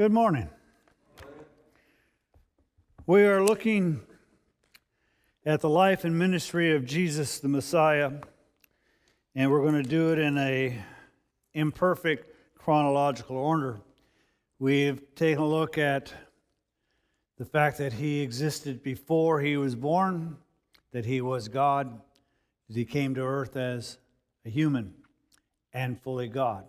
Good morning. We are looking at the life and ministry of Jesus the Messiah, and we're going to do it in a imperfect chronological order. We've taken a look at the fact that he existed before he was born, that he was God, that he came to earth as a human and fully God.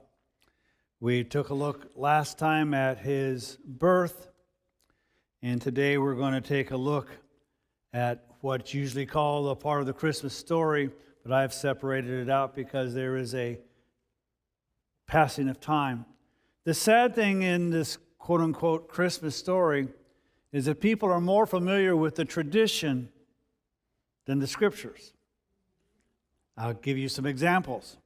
We took a look last time at his birth, and today we're going to take a look at what's usually called a part of the Christmas story, but I've separated it out because there is a passing of time. The sad thing in this quote-unquote Christmas story is that people are more familiar with the tradition than the scriptures. I'll give you some examples.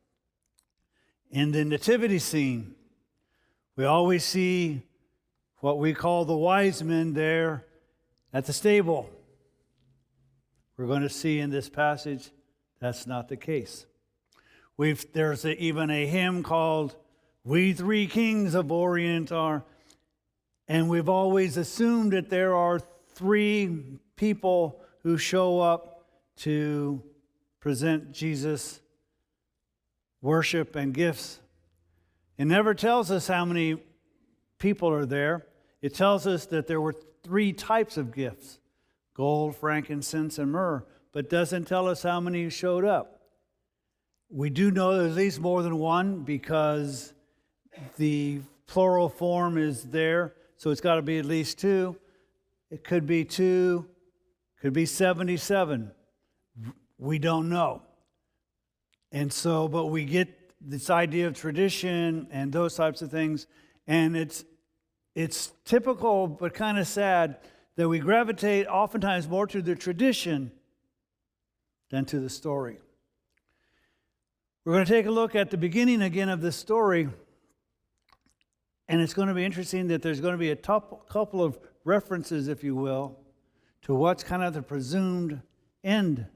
In the nativity scene, we always see what we call the wise men there at the stable. We're going to see in this passage that's not the case. There's even a hymn called "We Three Kings of Orient Are," and we've always assumed that there are three people who show up to present Jesus worship and gifts. It never tells us how many people are there. It tells us that there were three types of gifts: gold, frankincense, and myrrh, but doesn't tell us how many showed up. We do know there's at least more than one because the plural form is there, so it's got to be at least two. It could be two, could be 77. We don't know. And so, but we get this idea of tradition and those types of things, and it's typical but kind of sad that we gravitate oftentimes more to the tradition than to the story. We're going to take a look at the beginning again of this story, and it's going to be interesting that there's going to be a couple of references, if you will, to what's kind of the presumed end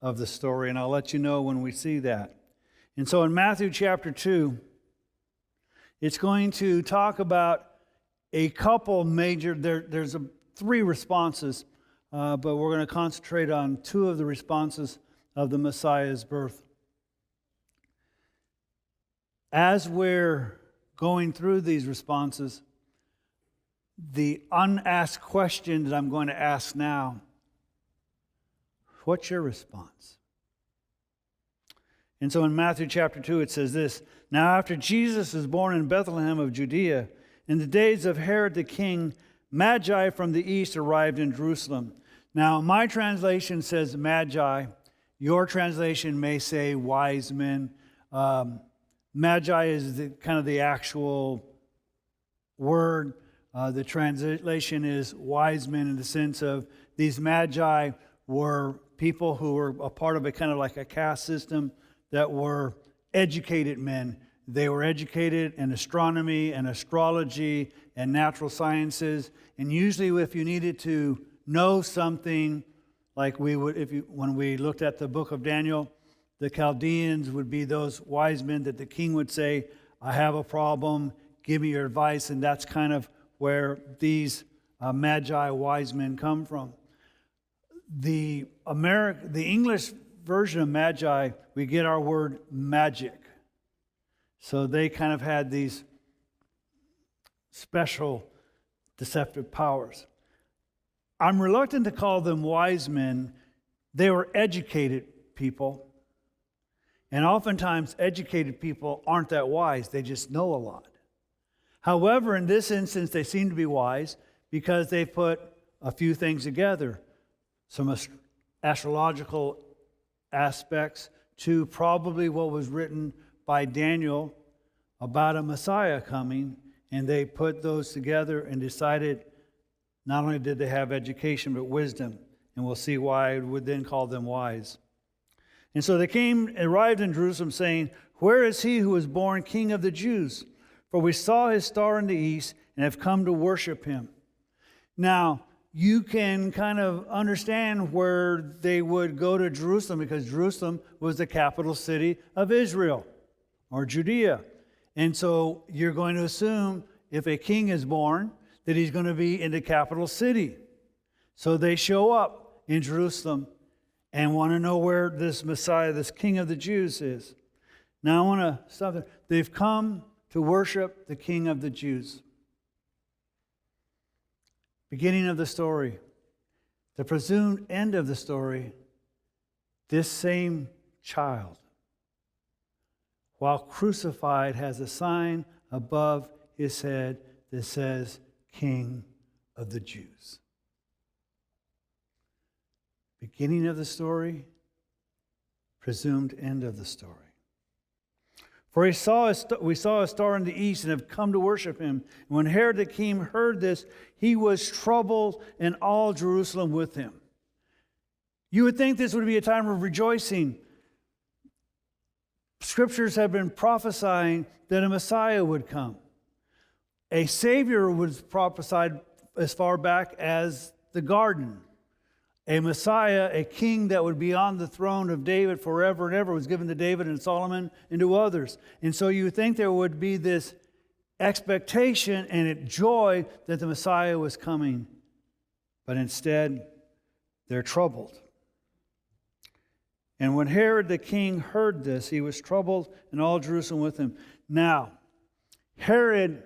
of the story, and I'll let you know when we see that. And so in Matthew chapter 2, it's going to talk about a couple major, there's three responses, but we're going to concentrate on two of the responses of the Messiah's birth. As we're going through these responses, the unasked question that I'm going to ask now: what's your response? And so in Matthew chapter 2, it says this: "Now after Jesus was born in Bethlehem of Judea, in the days of Herod the king, Magi from the east arrived in Jerusalem." Now, my translation says Magi. Your translation may say wise men. Magi is kind of the actual word. The translation is wise men in the sense of these Magi were people who were a part of a kind of like a caste system that were educated men. They were educated in astronomy and astrology and natural sciences. And usually if you needed to know something, like we would, when we looked at the book of Daniel, the Chaldeans would be those wise men that the king would say, "I have a problem, give me your advice." And that's kind of where these Magi wise men come from. The English version of Magi, we get our word magic. So they kind of had these special deceptive powers. I'm reluctant to call them wise men. They were educated people. And oftentimes, educated people aren't that wise. They just know a lot. However, in this instance, they seem to be wise because they put a few things together. Some astrological aspects to probably what was written by Daniel about a Messiah coming, and they put those together and decided not only did they have education but wisdom, and we'll see why I would then call them wise. And so they arrived in Jerusalem saying, "Where is he who was born King of the Jews? For we saw his star in the east and have come to worship him." Now, you can kind of understand where they would go to Jerusalem because Jerusalem was the capital city of Israel or Judea. And so you're going to assume if a king is born, that he's going to be in the capital city. So they show up in Jerusalem and want to know where this Messiah, this King of the Jews, is. Now I want to stop there. They've come to worship the King of the Jews. Beginning of the story. The presumed end of the story, this same child, while crucified, has a sign above his head that says, King of the Jews. Beginning of the story, presumed end of the story. For we saw a star in the east and have come to worship him. And when Herod the king heard this, he was troubled, and all Jerusalem with him. You would think this would be a time of rejoicing. Scriptures have been prophesying that a Messiah would come. A Savior was prophesied as far back as the garden. A Messiah, a king that would be on the throne of David forever and ever, was given to David and Solomon and to others. And so you think there would be this expectation and joy that the Messiah was coming. But instead, they're troubled. And when Herod the king heard this, he was troubled, and all Jerusalem with him. Now, Herod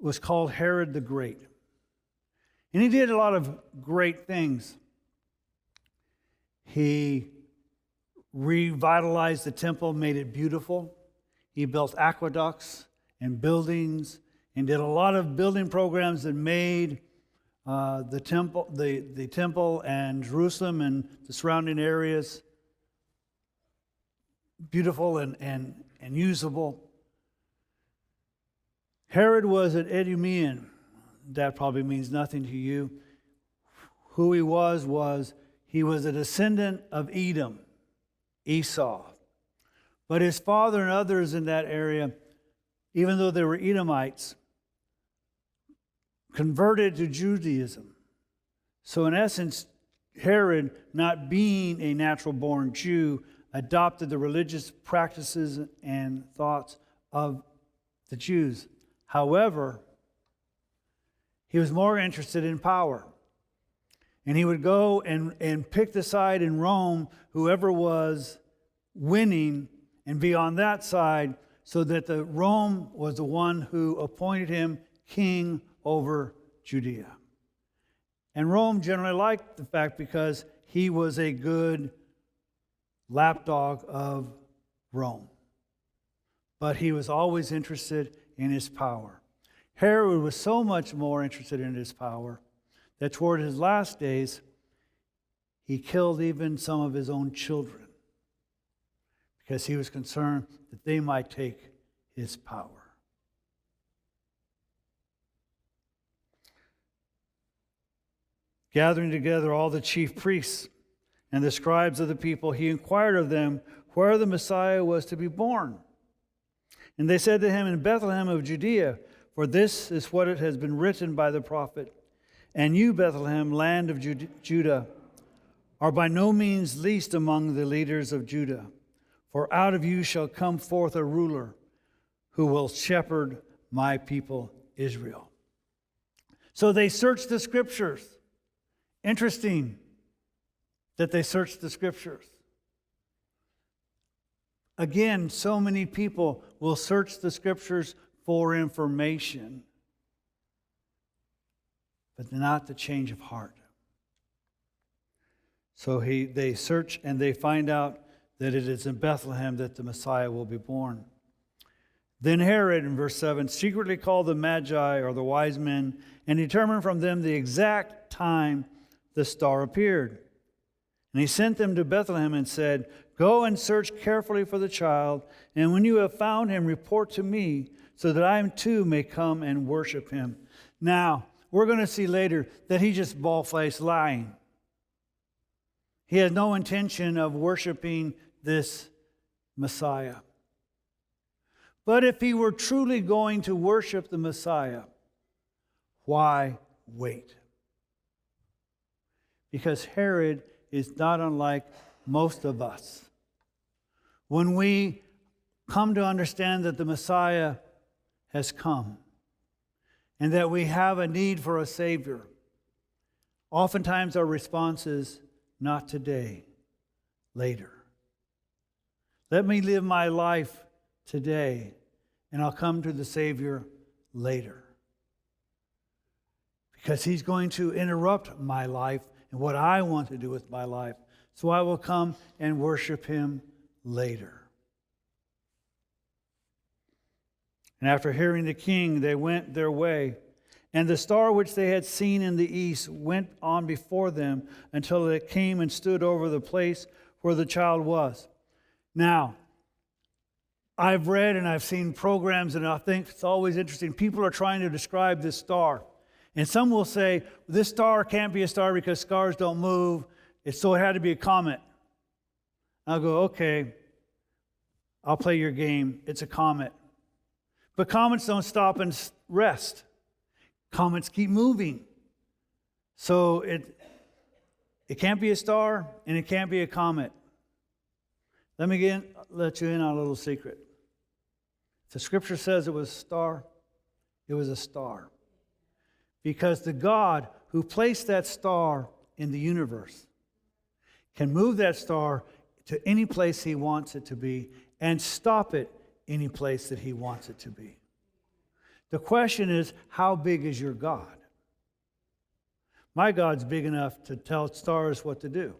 was called Herod the Great. And he did a lot of great things. He revitalized the temple, made it beautiful. He built aqueducts and buildings and did a lot of building programs that made the temple and Jerusalem and the surrounding areas beautiful and usable. Herod was an Edomian. That probably means nothing to you. Who he was he was a descendant of Edom, Esau. But his father and others in that area, even though they were Edomites, converted to Judaism. So in essence, Herod, not being a natural-born Jew, adopted the religious practices and thoughts of the Jews. However, he was more interested in power. And he would go and pick the side in Rome, whoever was winning, and be on that side, so that the Rome was the one who appointed him king over Judea. And Rome generally liked the fact because he was a good lapdog of Rome. But he was always interested in his power. Herod was so much more interested in his power that toward his last days, he killed even some of his own children because he was concerned that they might take his power. Gathering together all the chief priests and the scribes of the people, he inquired of them where the Messiah was to be born. And they said to him, in Bethlehem of Judea, for this is what it has been written by the prophet. And you, Bethlehem, land of Judah, are by no means least among the leaders of Judah. For out of you shall come forth a ruler who will shepherd my people Israel. So they searched the scriptures. Interesting that they searched the scriptures. Again, so many people will search the scriptures for information, but not the change of heart. So they search and they find out that it is in Bethlehem that the Messiah will be born. Then Herod, in verse 7, secretly called the Magi, or the wise men, and determined from them the exact time the star appeared. And he sent them to Bethlehem and said, go and search carefully for the child, and when you have found him, report to me, so that I too may come and worship him. Now, we're going to see later that he just bald-faced lying. He had no intention of worshiping this Messiah. But if he were truly going to worship the Messiah, why wait? Because Herod is not unlike most of us. When we come to understand that the Messiah has come and that we have a need for a Savior, oftentimes our response is, not today, later. Let me live my life today, and I'll come to the Savior later. Because He's going to interrupt my life and what I want to do with my life. So I will come and worship Him later. And after hearing the king, they went their way. And the star which they had seen in the east went on before them until it came and stood over the place where the child was. Now, I've read and I've seen programs, and I think it's always interesting. People are trying to describe this star. And some will say, this star can't be a star because stars don't move, so it had to be a comet. I'll go, okay, I'll play your game. It's a comet. But comets don't stop and rest. Comets keep moving. So it can't be a star and it can't be a comet. Let you in on a little secret. If the scripture says it was a star, it was a star. Because the God who placed that star in the universe can move that star to any place He wants it to be and stop it any place that He wants it to be. The question is, how big is your God? My God's big enough to tell stars what to do.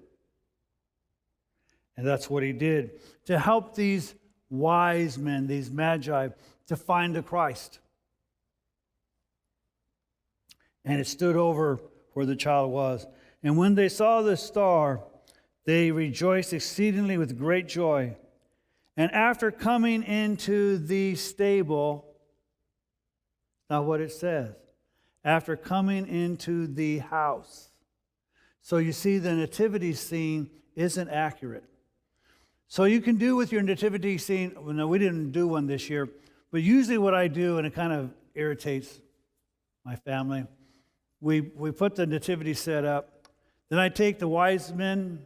And that's what He did to help these wise men, these magi, to find the Christ. And it stood over where the child was. And when they saw the star, they rejoiced exceedingly with great joy. And after coming into the stable, now what it says, after coming into the house. So you see, the nativity scene isn't accurate. So you can do with your nativity scene, well, no, we didn't do one this year, but usually what I do, and it kind of irritates my family, we put the nativity set up, then I take the wise men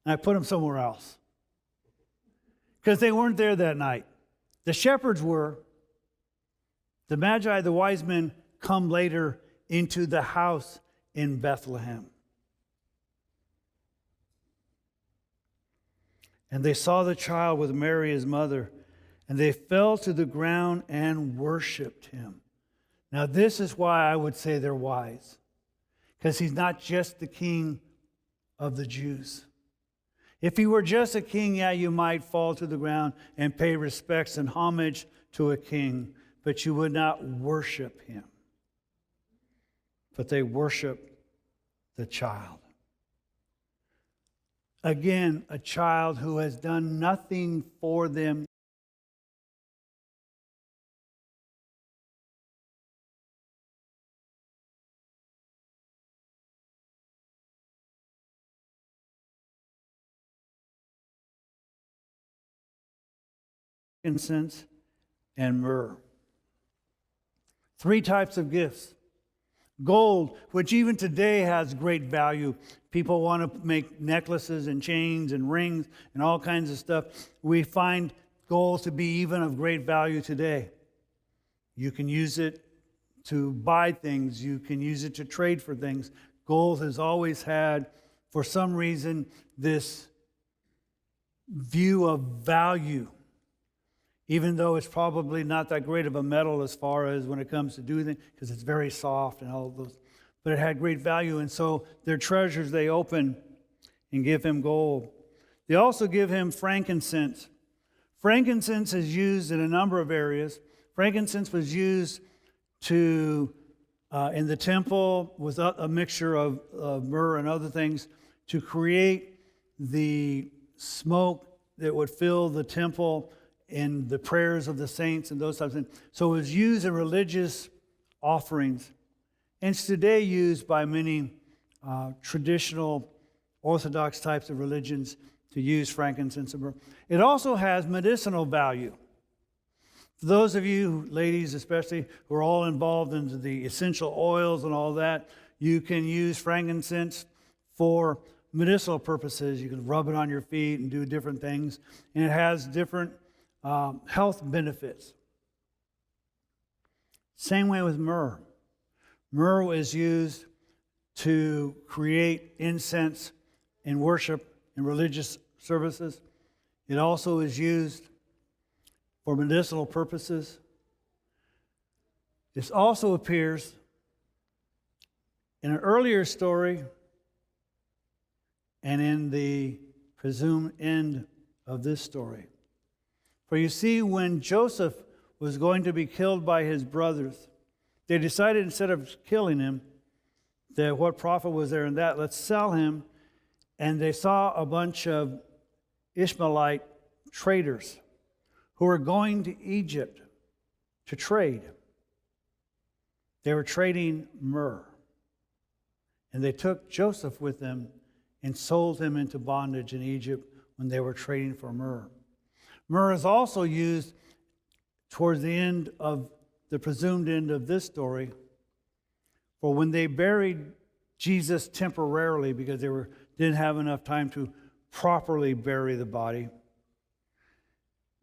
and I put them somewhere else. Because they weren't there that night. The shepherds were. The magi, the wise men, come later into the house in Bethlehem. And they saw the child with Mary, his mother, and they fell to the ground and worshiped Him. Now, this is why I would say they're wise. Because He's not just the King of the Jews. If He were just a king, yeah, you might fall to the ground and pay respects and homage to a king, but you would not worship Him. But they worship the child. Again, a child who has done nothing for them. Incense and myrrh. 3 types of gifts. Gold, which even today has great value. People want to make necklaces and chains and rings and all kinds of stuff. We find gold to be even of great value today. You can use it to buy things. You can use it to trade for things. Gold has always had, for some reason, this view of value. Even though it's probably not that great of a metal as far as when it comes to doing it, because it's very soft and all of those. But it had great value, and so their treasures they open and give Him gold. They also give Him frankincense. Frankincense is used in a number of areas. Frankincense was used to, in the temple, with a mixture of myrrh and other things, to create the smoke that would fill the temple in the prayers of the saints and those types of things. So it was used in religious offerings. And it's today used by many traditional Orthodox types of religions to use frankincense and myrrh. It also has medicinal value. For those of you, ladies especially, who are all involved in the essential oils and all that, you can use frankincense for medicinal purposes. You can rub it on your feet and do different things. And it has different health benefits. Same way with myrrh. Myrrh is used to create incense in worship and religious services. It also is used for medicinal purposes. This also appears in an earlier story and in the presumed end of this story. For you see, when Joseph was going to be killed by his brothers, they decided instead of killing him, that what profit was there in that? Let's sell him. And they saw a bunch of Ishmaelite traders who were going to Egypt to trade. They were trading myrrh. And they took Joseph with them and sold him into bondage in Egypt when they were trading for myrrh. Myrrh is also used towards the end of the presumed end of this story, for when they buried Jesus temporarily because they didn't have enough time to properly bury the body.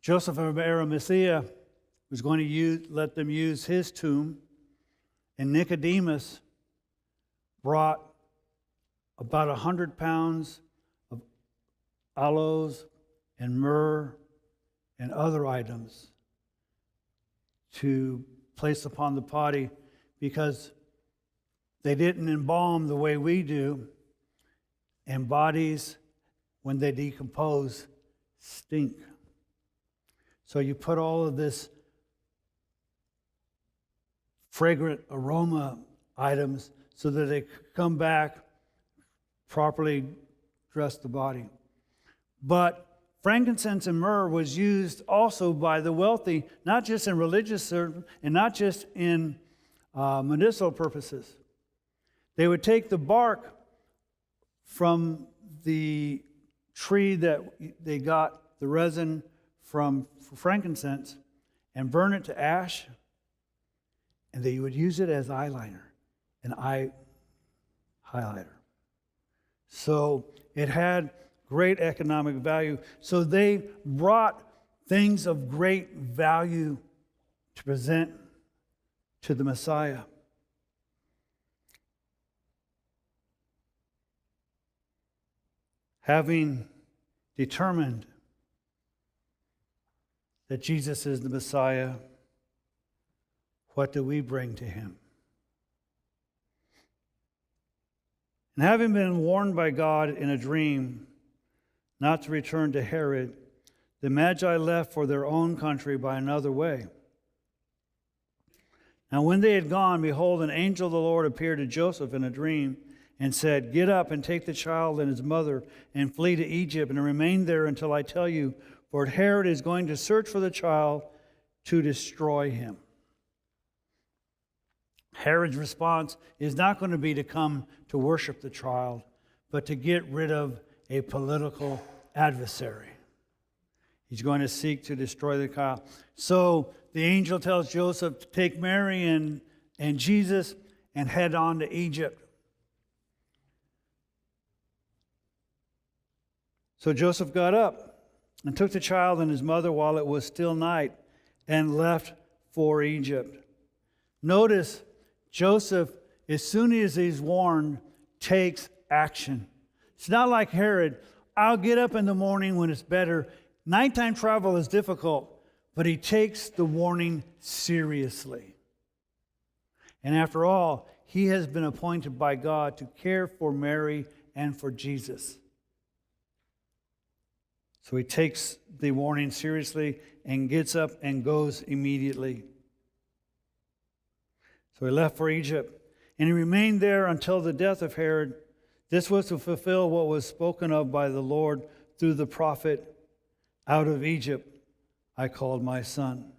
Joseph of Arimathea was going to let them use his tomb, and Nicodemus brought about 100 pounds of aloes and myrrh and other items to place upon the body because they didn't embalm the way we do, and bodies, when they decompose, stink. So you put all of this fragrant aroma items so that they come back, properly dress the body. But frankincense and myrrh was used also by the wealthy, not just in religious service and not just in medicinal purposes. They would take the bark from the tree that they got the resin from for frankincense and burn it to ash, and they would use it as eyeliner and eye highlighter. So it had great economic value. So they brought things of great value to present to the Messiah. Having determined that Jesus is the Messiah, what do we bring to him? And having been warned by God in a dream not to return to Herod, the Magi left for their own country by another way. Now when they had gone, behold, an angel of the Lord appeared to Joseph in a dream and said, "Get up and take the child and his mother and flee to Egypt and remain there until I tell you, for Herod is going to search for the child to destroy him." Herod's response is not going to be to come to worship the child, but to get rid of a political adversary. He's going to seek to destroy the child. So the angel tells Joseph to take Mary and Jesus and head on to Egypt. So Joseph got up and took the child and his mother while it was still night and left for Egypt. Notice Joseph, as soon as he's warned, takes action. It's not like Herod. I'll get up in the morning when it's better. Nighttime travel is difficult, but he takes the warning seriously. And after all, he has been appointed by God to care for Mary and for Jesus. So he takes the warning seriously and gets up and goes immediately. So he left for Egypt, and he remained there until the death of Herod. This was to fulfill what was spoken of by the Lord through the prophet, "Out of Egypt I called my son."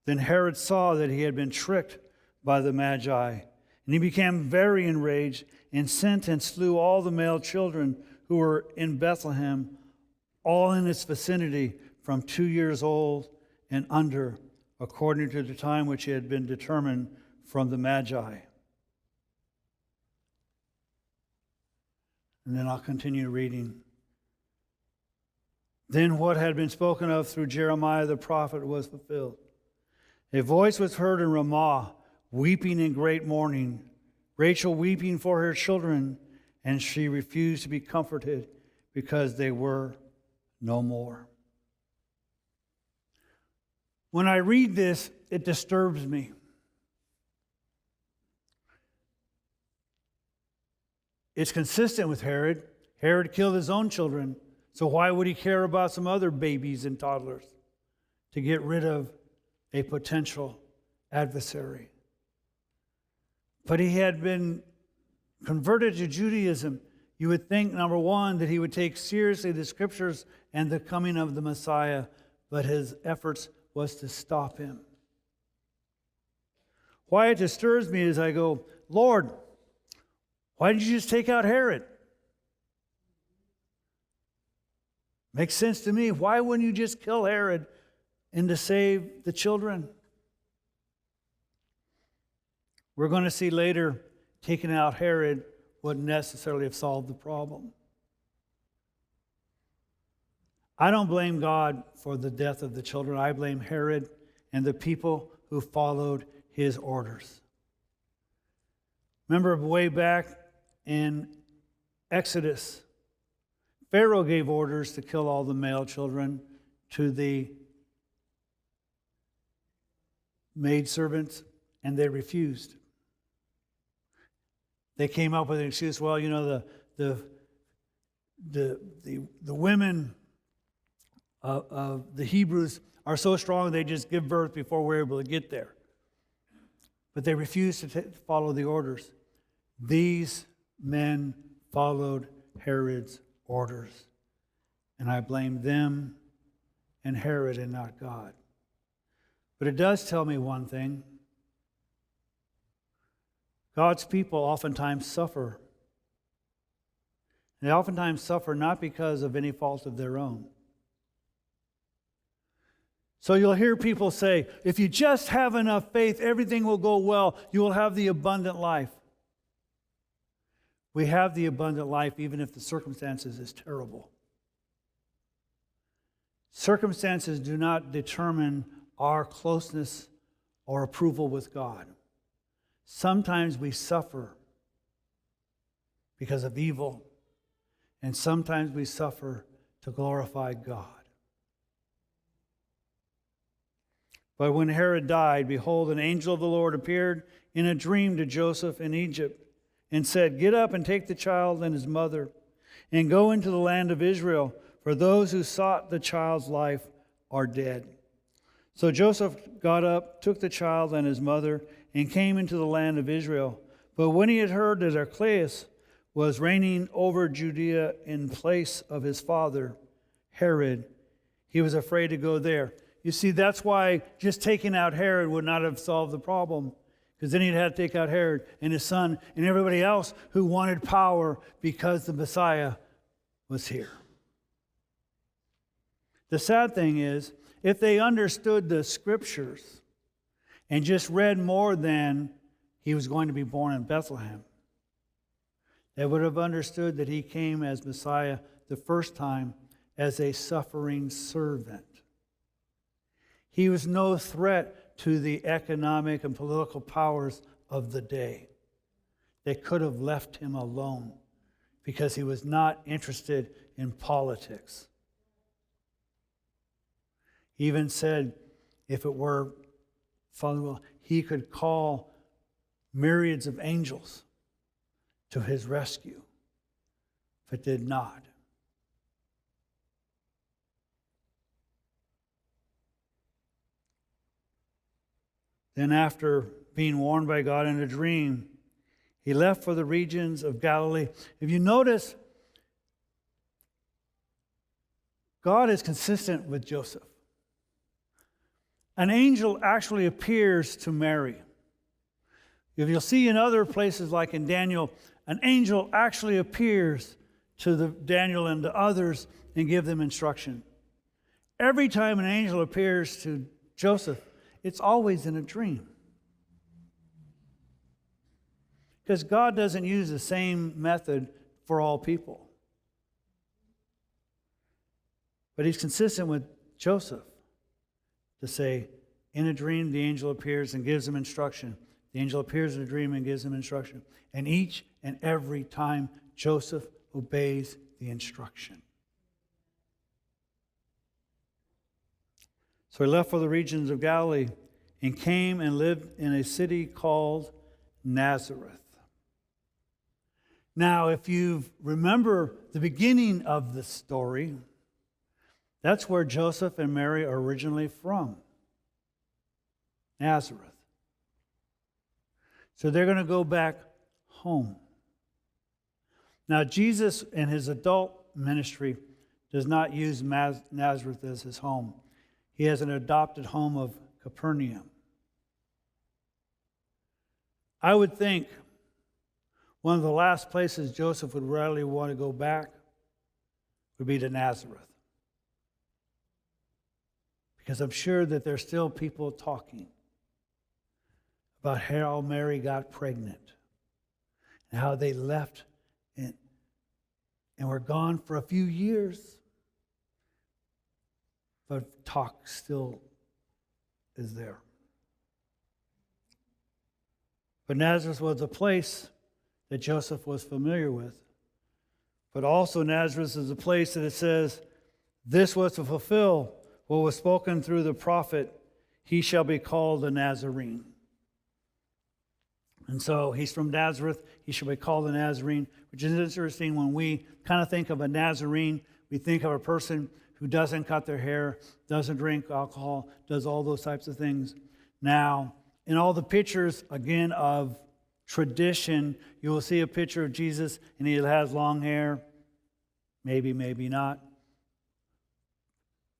Then Herod saw that he had been tricked by the Magi, and he became very enraged and sent and slew all the male children who were in Bethlehem, all in its vicinity, from 2 years old and under, according to the time which had been determined from the Magi. And then I'll continue reading. Then what had been spoken of through Jeremiah the prophet was fulfilled. A voice was heard in Ramah, weeping in great mourning, Rachel weeping for her children, and she refused to be comforted because they were no more. When I read this, it disturbs me. It's consistent with Herod. Herod killed his own children, so why would he care about some other babies and toddlers to get rid of a potential adversary? But he had been converted to Judaism. You would think, number one, that he would take seriously the scriptures and the coming of the Messiah, but his efforts was to stop him. Why it disturbs me is I go, Lord, why didn't you just take out Herod? Makes sense to me. Why wouldn't you just kill Herod and to save the children? We're going to see later, taking out Herod wouldn't necessarily have solved the problem. I don't blame God for the death of the children. I blame Herod and the people who followed his orders. Remember way back in Exodus, Pharaoh gave orders to kill all the male children to the maidservants, and they refused. They came up with an excuse, well, you know, the women of the Hebrews are so strong they just give birth before we're able to get there. But they refused to follow the orders. These men followed Herod's orders. And I blame them and Herod and not God. But it does tell me one thing. God's people oftentimes suffer. They oftentimes suffer not because of any fault of their own. So you'll hear people say, if you just have enough faith, everything will go well. You will have the abundant life. We have the abundant life even if the circumstances is terrible. Circumstances do not determine our closeness or approval with God. Sometimes we suffer because of evil, and sometimes we suffer to glorify God. But when Herod died, behold, an angel of the Lord appeared in a dream to Joseph in Egypt and said, "Get up and take the child and his mother and go into the land of Israel, for those who sought the child's life are dead." So Joseph got up, took the child and his mother, and came into the land of Israel. But when he had heard that Archelaus was reigning over Judea in place of his father, Herod, he was afraid to go there. You see, that's why just taking out Herod would not have solved the problem, because then he'd have to take out Herod and his son and everybody else who wanted power because the Messiah was here. The sad thing is, if they understood the scriptures and just read more than he was going to be born in Bethlehem, they would have understood that he came as Messiah the first time as a suffering servant. He was no threat to the economic and political powers of the day. They could have left him alone because he was not interested in politics. He even said, if it were Father will, he could call myriads of angels to his rescue, but did not. Then after being warned by God in a dream, he left for the regions of Galilee. If you notice, God is consistent with Joseph. An angel actually appears to Mary. If you'll see in other places like in Daniel, an angel actually appears to Daniel and to others and give them instruction. Every time an angel appears to Joseph, it's always in a dream. Because God doesn't use the same method for all people. But he's consistent with Joseph to say, in a dream, the angel appears and gives him instruction. The angel appears in a dream and gives him instruction. And each and every time, Joseph obeys the instruction. So he left for the regions of Galilee and came and lived in a city called Nazareth. Now, if you remember the beginning of the story, that's where Joseph and Mary are originally from, Nazareth. So they're going to go back home. Now, Jesus in his adult ministry does not use Nazareth as his home. He has an adopted home of Capernaum. I would think one of the last places Joseph would really want to go back would be to Nazareth. Because I'm sure that there's still people talking about how Mary got pregnant and how they left and were gone for a few years. But talk still is there. But Nazareth was a place that Joseph was familiar with. But also Nazareth is a place that it says, this was to fulfill what was spoken through the prophet, he shall be called a Nazarene. And so he's from Nazareth, he shall be called a Nazarene, which is interesting. When we kind of think of a Nazarene, we think of a person who doesn't cut their hair, doesn't drink alcohol, does all those types of things. Now, in all the pictures, again, of tradition, you will see a picture of Jesus, and he has long hair. Maybe, maybe not.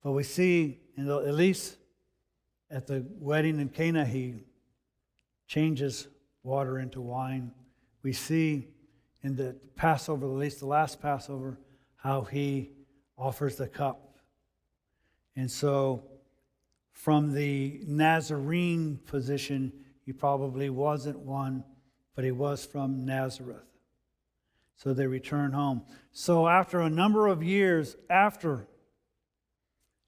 But we see, at least at the wedding in Cana, he changes water into wine. We see in the Passover, at least the last Passover, how he offers the cup. And so, from the Nazarene position, he probably wasn't one, but he was from Nazareth. So they return home. So after a number of years after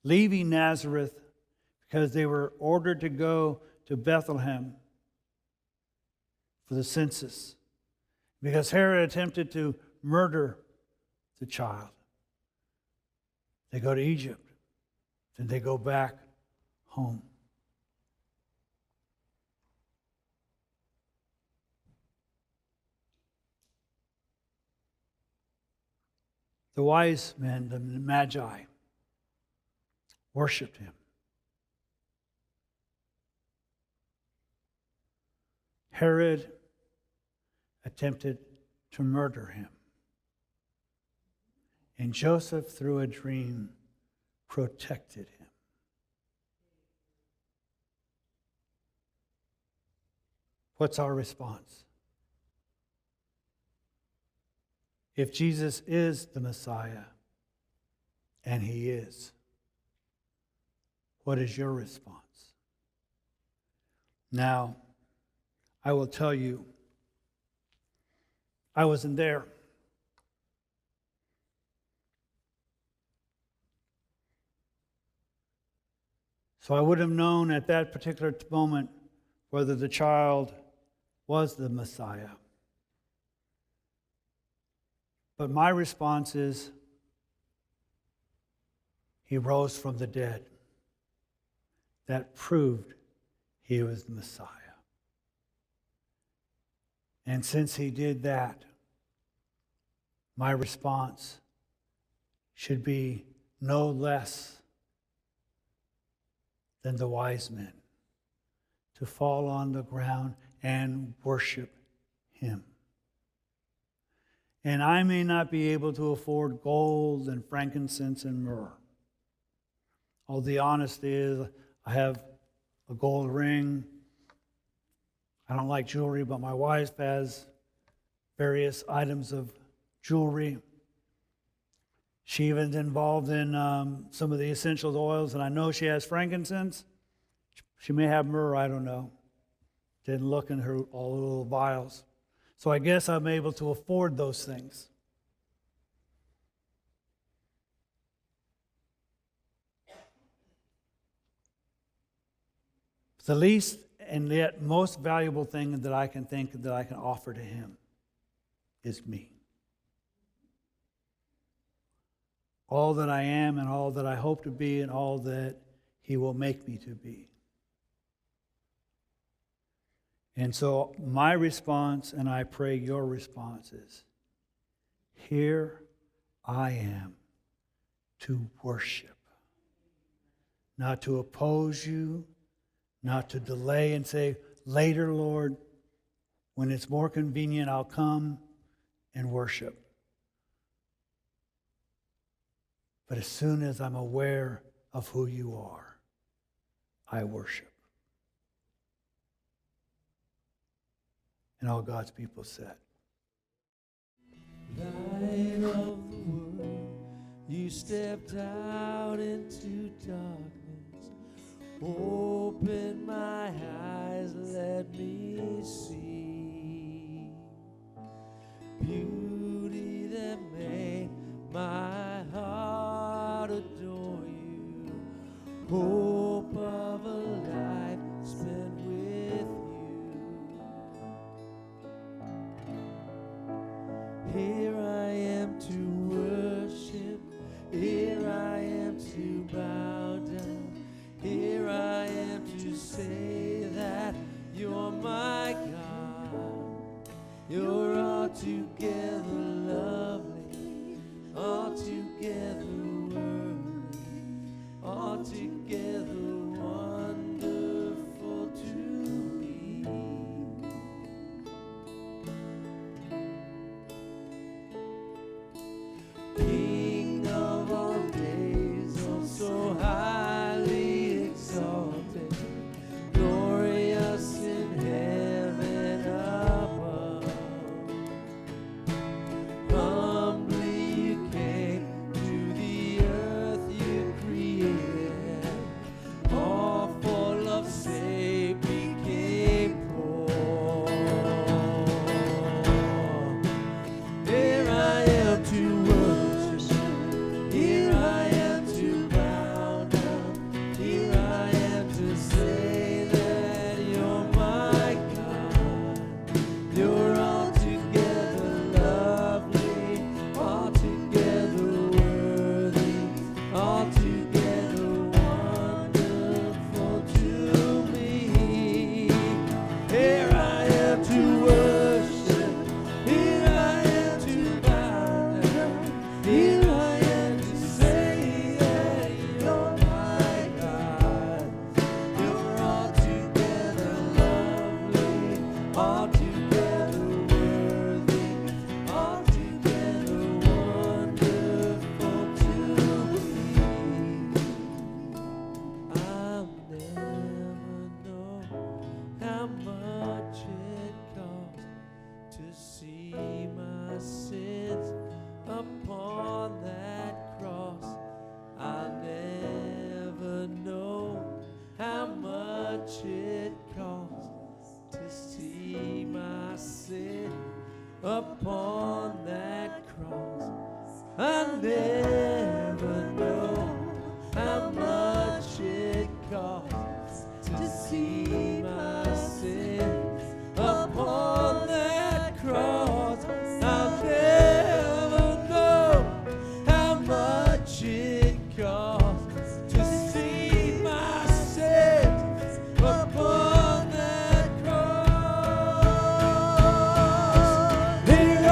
leaving Nazareth, because they were ordered to go to Bethlehem for the census, because Herod attempted to murder the child. They go to Egypt. Then they go back home. The wise men, the Magi, worshipped him. Herod attempted to murder him. And Joseph, through a dream, protected him. What's our response? If Jesus is the Messiah, and he is, what is your response? Now, I will tell you, I wasn't there. So I would have known at that particular moment whether the child was the Messiah. But my response is, he rose from the dead. That proved he was the Messiah. And since he did that, my response should be no less than the wise men, to fall on the ground and worship him. And I may not be able to afford gold and frankincense and myrrh. All the honesty is, I have a gold ring. I don't like jewelry, but my wife has various items of jewelry. She even's involved in some of the essential oils, and I know she has frankincense. She may have myrrh, I don't know. Didn't look in her all the little vials. So I guess I'm able to afford those things. The least and yet most valuable thing that I can think that I can offer to him is me. All that I am and all that I hope to be and all that he will make me to be. And so my response, and I pray your response, is, here I am to worship. Not to oppose you, not to delay and say, later, Lord, when it's more convenient, I'll come and worship. But as soon as I'm aware of who you are, I worship. And all God's people said. Light of the world, you stepped out into darkness. Open my eyes, let me see beauty that made my heart adore you. Hope of a life spent with you. Here I am to worship. Here I am to bow down. Here I am to say that you're my God. You're altogether lovely, altogether worthy, altogether wonderful to me. King of all days, oh so highly exalted, glorious in heaven above. Humbly you came to the earth you created, all for love's sake became poor. Here I am to worship. Here I am to bow down. Here I am to say that you're my God. You're altogether lovely, altogether worthy, altogether wonderful to me. Here I am to worship. Here I am to bow down. Here I am to say that you're my God. You're altogether lovely, altogether worthy, altogether wonderful to me. I'll never know how much it costs to see my sins upon that cross. I'll never know how much it costs to see my sin upon that cross. I'll never know how much it costs to see my sin upon that cross. I'll never know how much it costs to see my sins upon that cross. Here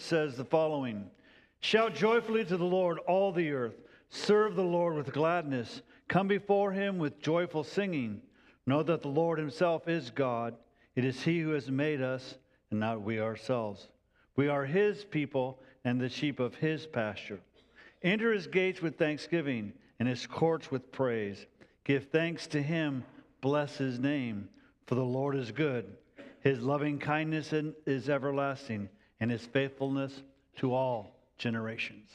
says the following: Shout joyfully to the Lord, all the earth. Serve the Lord with gladness. Come before him with joyful singing. Know that the Lord himself is God. It is he who has made us, and not we ourselves. We are his people and the sheep of his pasture. Enter his gates with thanksgiving and his courts with praise. Give thanks to him. Bless his name. For the Lord is good. His loving kindness is everlasting, and his faithfulness to all generations.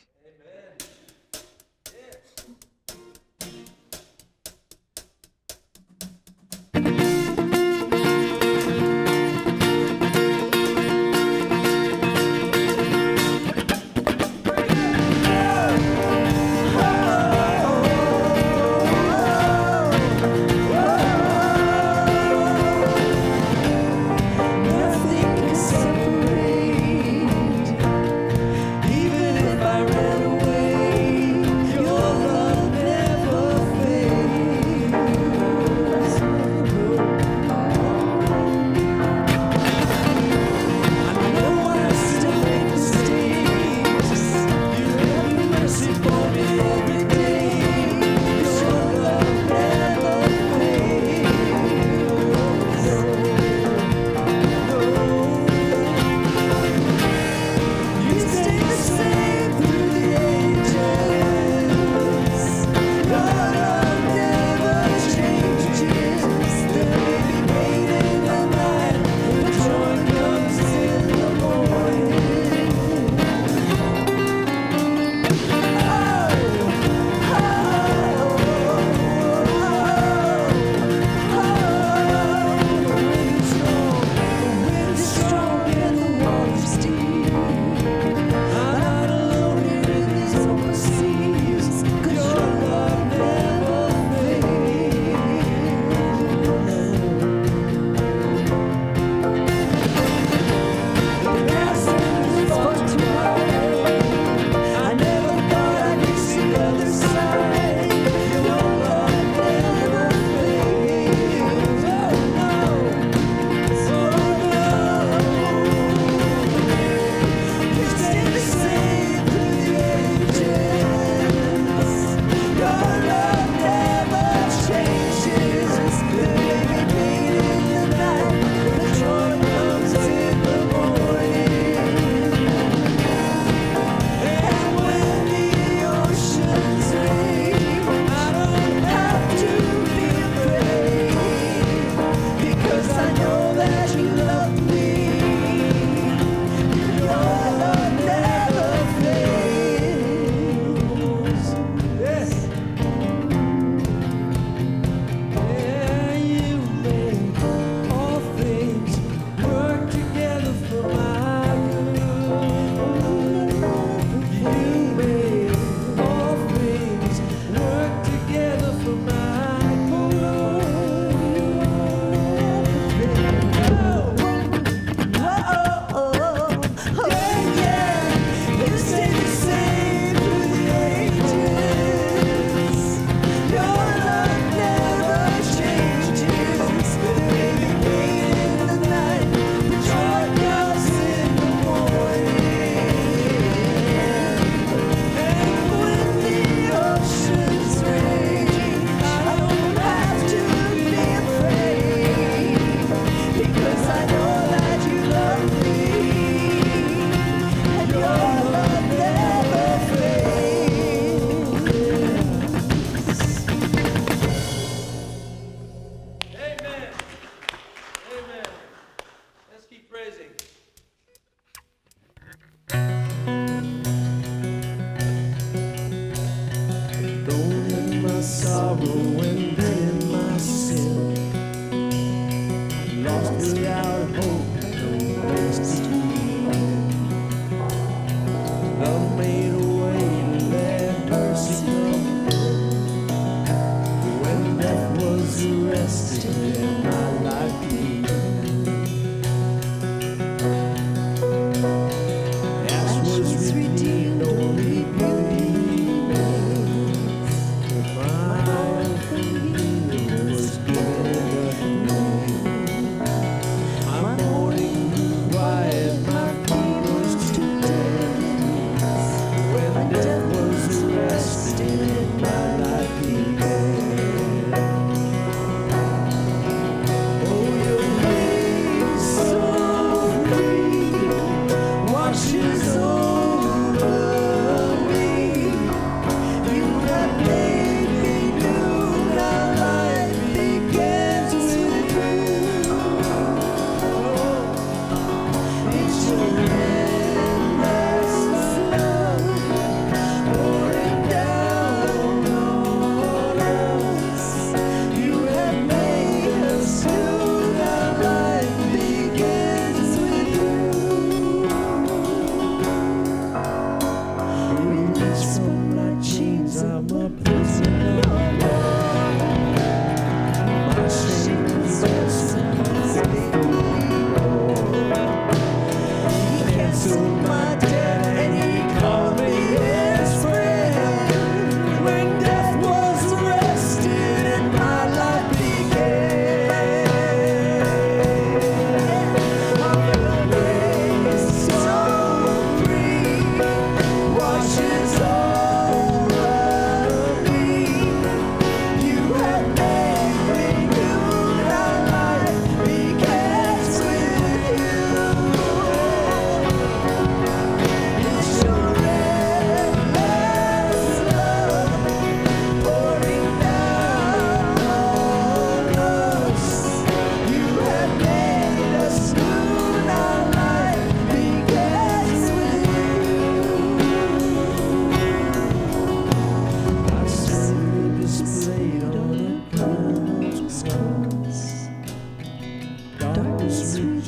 My morning grew quiet, my feet was too dead.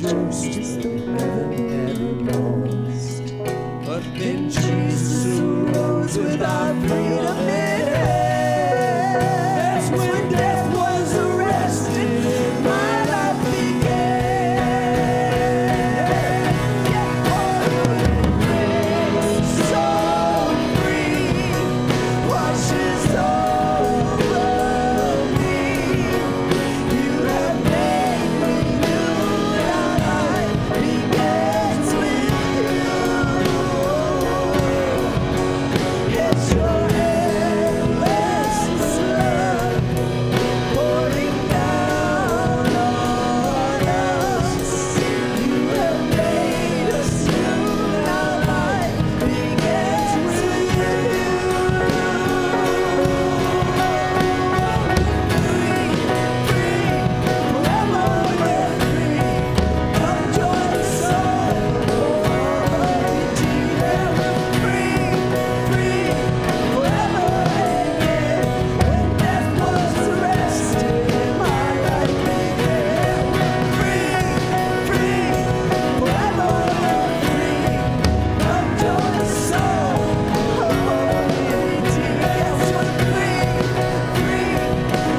first is the heaven lost. But then Jesus arose with our freedom in hand. That's when death was arrested and my life began. So free, washes over me. You have made me new, and our life begins with you. It's your endless love pouring down on us. You have made us new, and our life begins with you. Free, free, forever we're free. Come join the soul of Jesus. Free, free, forever again. When death was arrested and my life began. Free, free, forever free. Come join the soul of unity. Yes, we're free, free,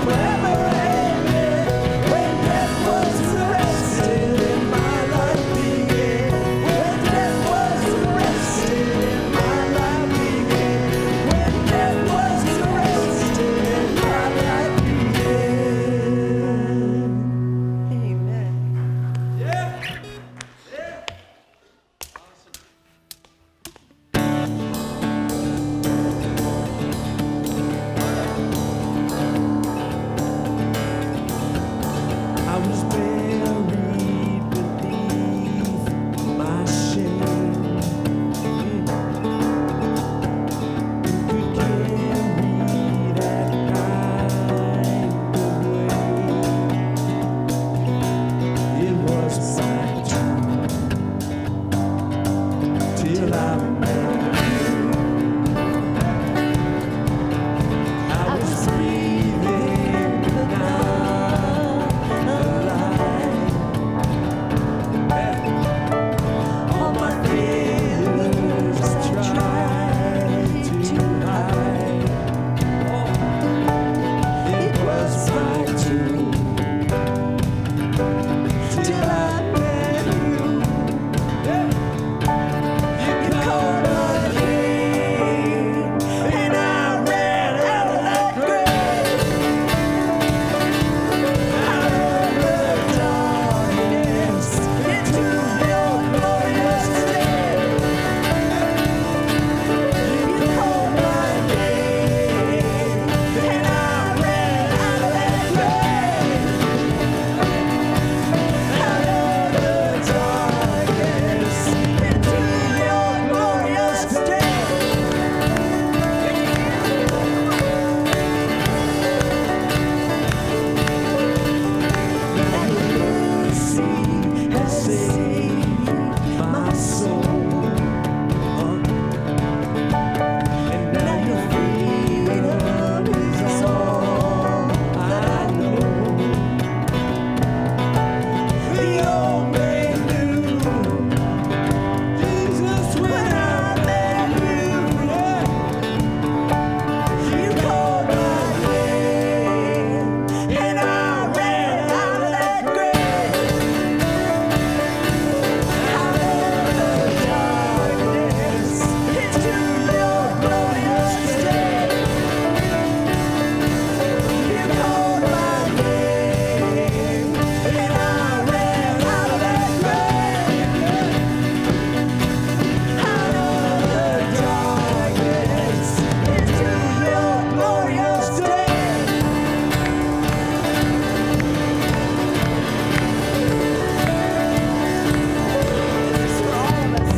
forever again. When death was arrested and my life began. When death was arrested and my life began. When death was arrested and my life began. Amen. I was buried beneath my shame. Who could carry that kind of weight? It was my turn till I met you. I was breathing but not alive. All my feelings I tried to hide. It was my turn till I met you. You called my name and I ran out of that grave. Out of the darkness into your glorious day. You called my name and I ran out of that grave. Out of the darkness into your glorious day. Mercy has saved my soul, and now your freedom is all I know. The old made new, Jesus, when I met you, you called my name, and I ran out of that grave. Out of the darkness into your glorious day. You called my name, and I ran out of that grave. Out of the darkness into your glorious day. This is for all of us.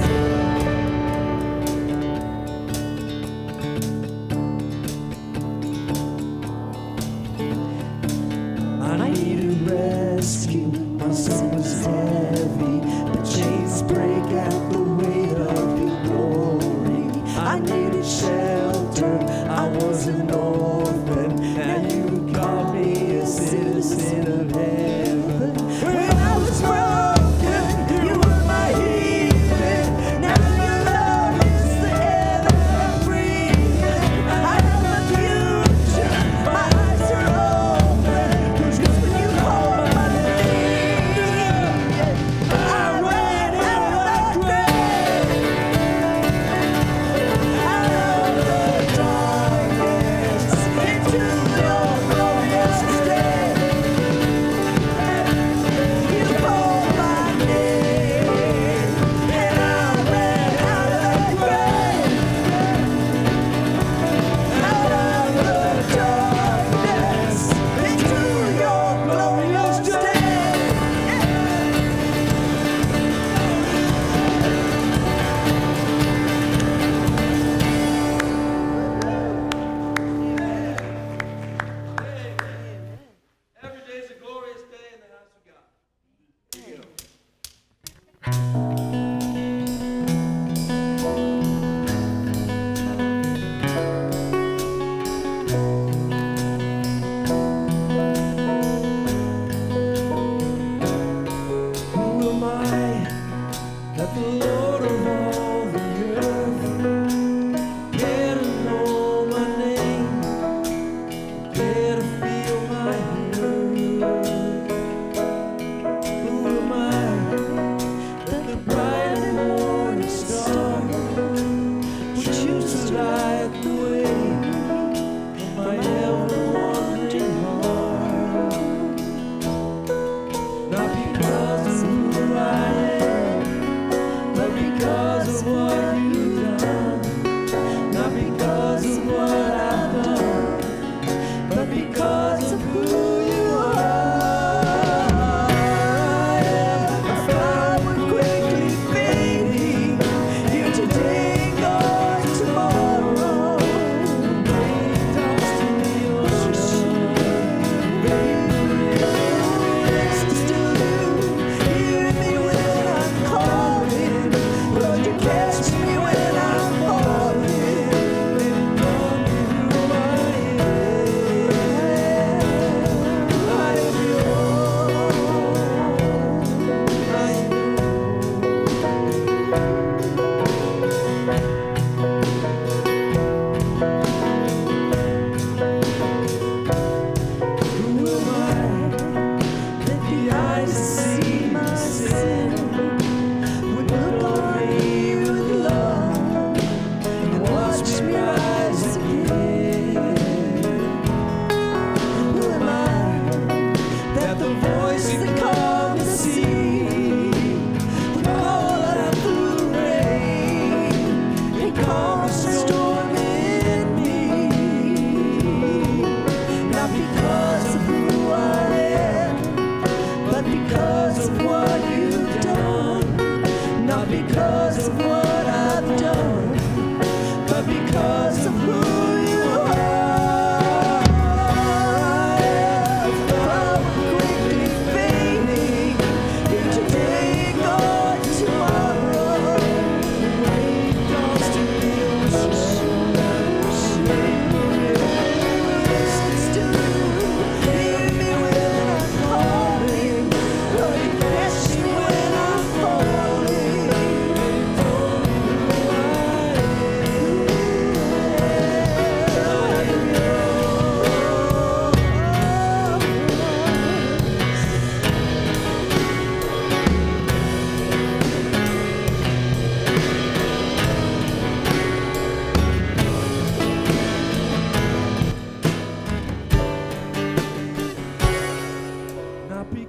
I needed rescue, my sin was heavy, but chains break at the weight of your glory. I needed shelter, I was an orphan, now you called me a citizen of heaven. When I was broken,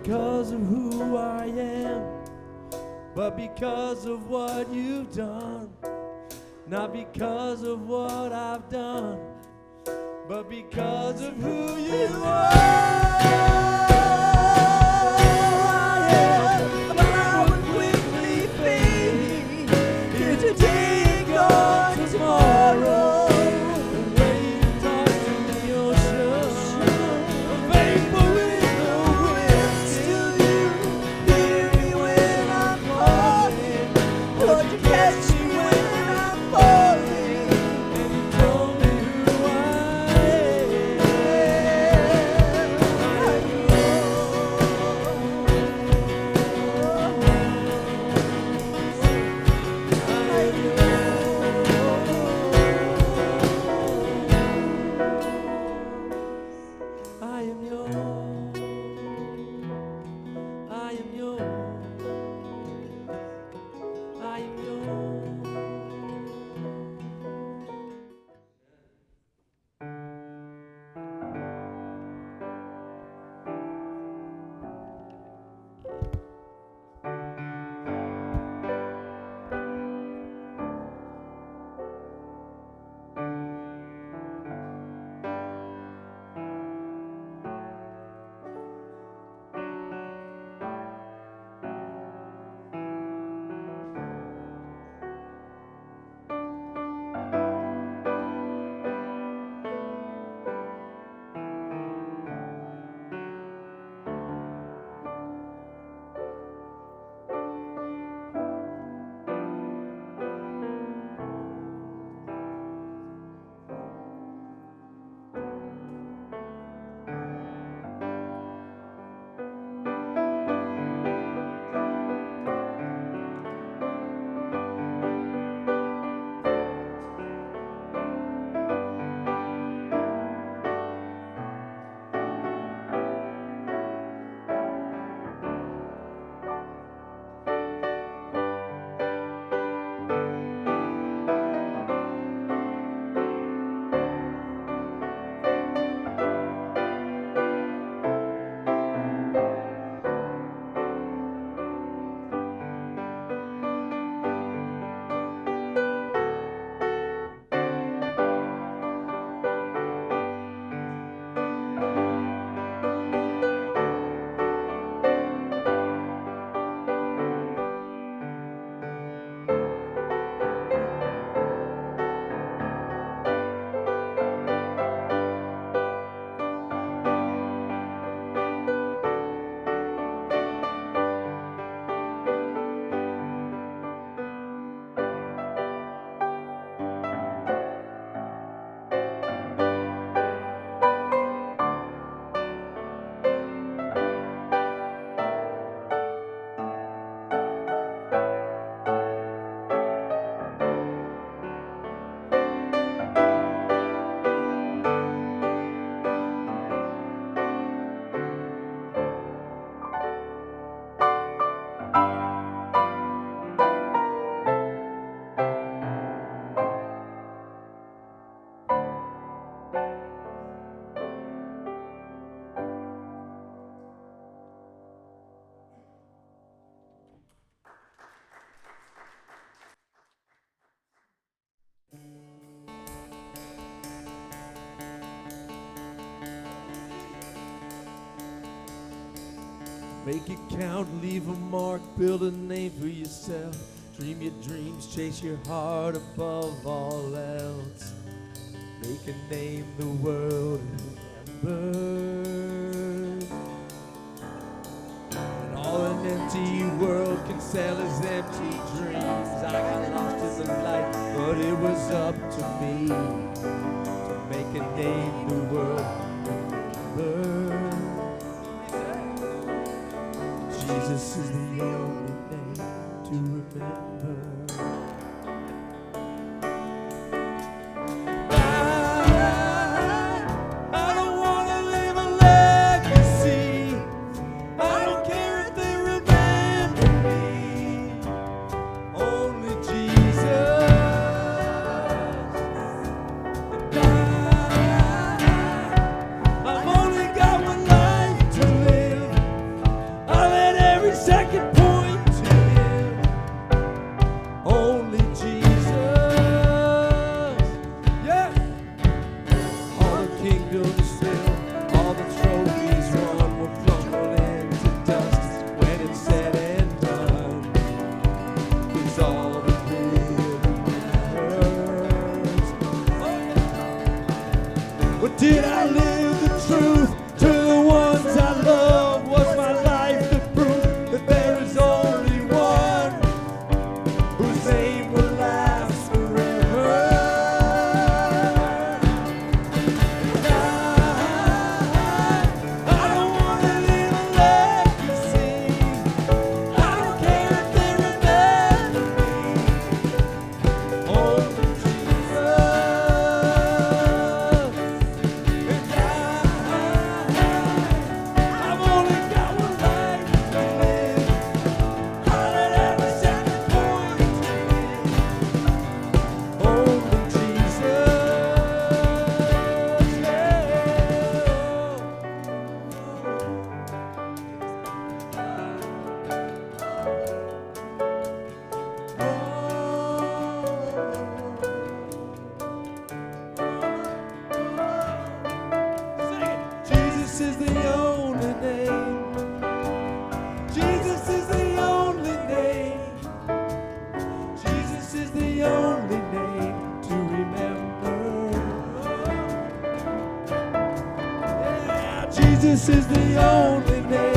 because of who I am, but because of what you've done. Not because of what I've done, but because of who you are. But I would quickly fade here today and gone tomorrow. Make it count, leave a mark, build a name for yourself. Dream your dreams, chase your heart above all else. Make a name the world remembers. And all an empty world can sell is empty dreams. I got lost in the light, but it was up to me to make a name the world remembers. Jesus is the only name to remember. I don't want to live a legacy. I don't care if they remember me. Only Jesus. And I've only got one life to live. Jesus is the only name.